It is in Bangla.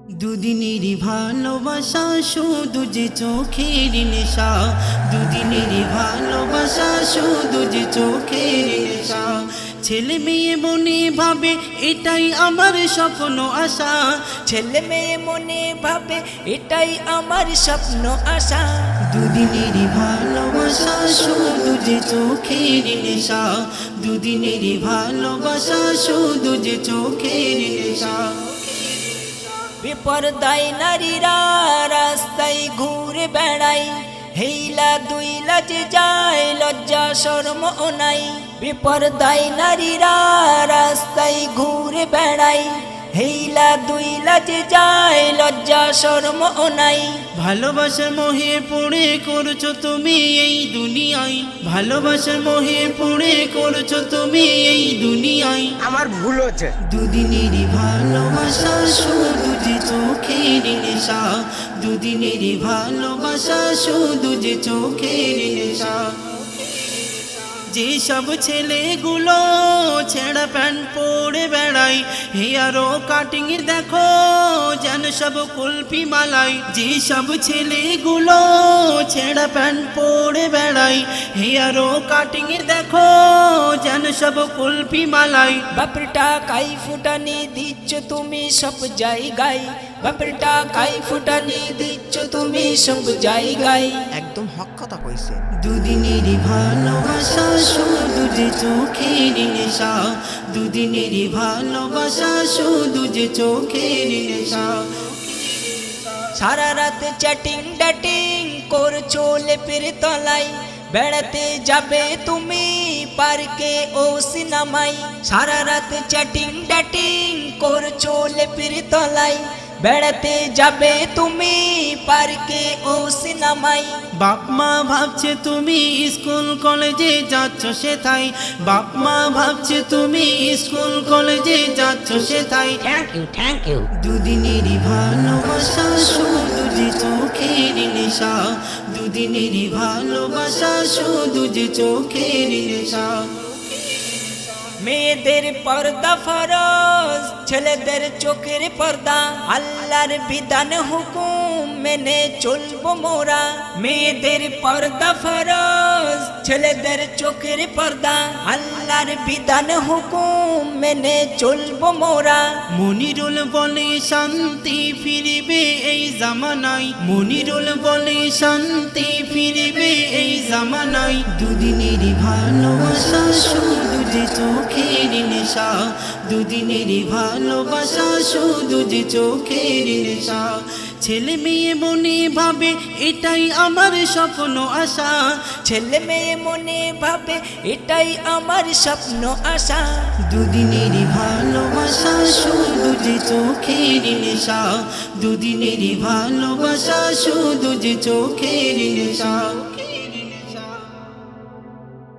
দুদিনেরই ভালোবাসা শুধু যে চোখের নেশা, দুদিনেরই ভালোবাসা শুধু যে চোখের নেশা। ছেলে মেয়ে মনে ভাবে এটাই আমার স্বপ্ন আশা, ছেলে মেয়ে মনে ভাবে এটাই আমার স্বপ্ন আশা। দুদিনেরই ভালোবাসা শুধু যে চোখের নেশা, দুদিনেরই ভালোবাসা শুধু যে চোখের নেশা। বিপর্দায় নারীরা রাস্তায় ঘুরে বেড়ায়, হেইলা দুইলা যে যায় লজ্জা শরম নাই। বিপর্দায় নারীরা রাস্তায় ঘুরে বেড়ায়, হেইলা দুইলা যে যায় লজ্জা শরম নাই। ভালোবাসার মোহে পড়ে করছো তুমি এই দুনিয়ায়, ভালোবাসার মোহে পড়ে করছো তুমি এই দুনিয়ায়। আমার ভুল হচ্ছে। দুদিনেরই ভালোবাসা শুধু যে চোখের নেশা, দুদিনেরই ভালোবাসা শুধু যে চোখের নেশা। যেসব ছেলেগুলো ছেঁড়া প্যান্ট পরে বেড়ায়, হেয়ারও কাটিং দেখো যেন সব কুলফি মালাই। যেসব ছেলেগুলো ছেঁড়া প্যান্ট পরে বেড়ায়, হেয়ারও কাটিং দেখো যেন সব কুলফি মালাই। বাপের টাকাই ফুটানি দিচ্ছ তুমি সব জায়গায়, বাপের টাকাই ফুটানি দিচ্ছ তুমি সব জায়গায়। একদম হক কথা কইছে। দুদিনেরই ভালোবাসা শুধু যে চোখের নেশা, দুদিনেরই ভালোবাসা শুধু যে চোখের নেশা। সারা রাত চ্যাটিং ড্যাটিং করছো লেপের তলায়, বেড়াতে যাবে তুমি পার্কে ও সিনেমায়। সারা রাত চ্যাটিং ড্যাটিং করছো লেপের তলায়, বেড়াতে যাবে তুমি পার্কে ও সিনেমায়। বাপ মা ভাবছে তুমি স্কুল কলেজে যাচ্ছ সেথায়, বাপ মা ভাবছে তুমি স্কুল কলেজে যাচ্ছ সেথায়। Thank you. দুদিনেরই ভালোবাসা শুধু যে চোখের নেশা, দুদিনেরই ভালোবাসা শুধু যে চোখের নেশা। মেয়েদের পর্দা ফরজ, ছেলেদের চোখের পর্দা, আল্লাহর বিধান হুকুম মেনে চলবো মোরা। মেয়েদের পর্দা ফরজ, ছেলেদের চোখের পর্দা, আল্লাহর বিধান হুকুম মেনে চলবো মোরা। মনিরুল বলে শান্তি ফিরবে এই জামানায়, মনিরুল বলে শান্তি ফিরবে এই জামানায়। দুদিনেরই ভালোবাসা শুধু যে চোখের নেশা, দুদিনেরই ভালোবাসা শুধু যে চোখের নেশা। ছেলে মেয়ে মনে ভাবে এটাই আমার স্বপ্ন আশা, ছেলে মেয়ে মনে ভাবে এটাই আমার স্বপ্ন আশা। দুদিনেরই ভালোবাসা শুধু যে চোখের নেশা, দুদিনেরই ভালোবাসা শুধু যে চোখের নেশা।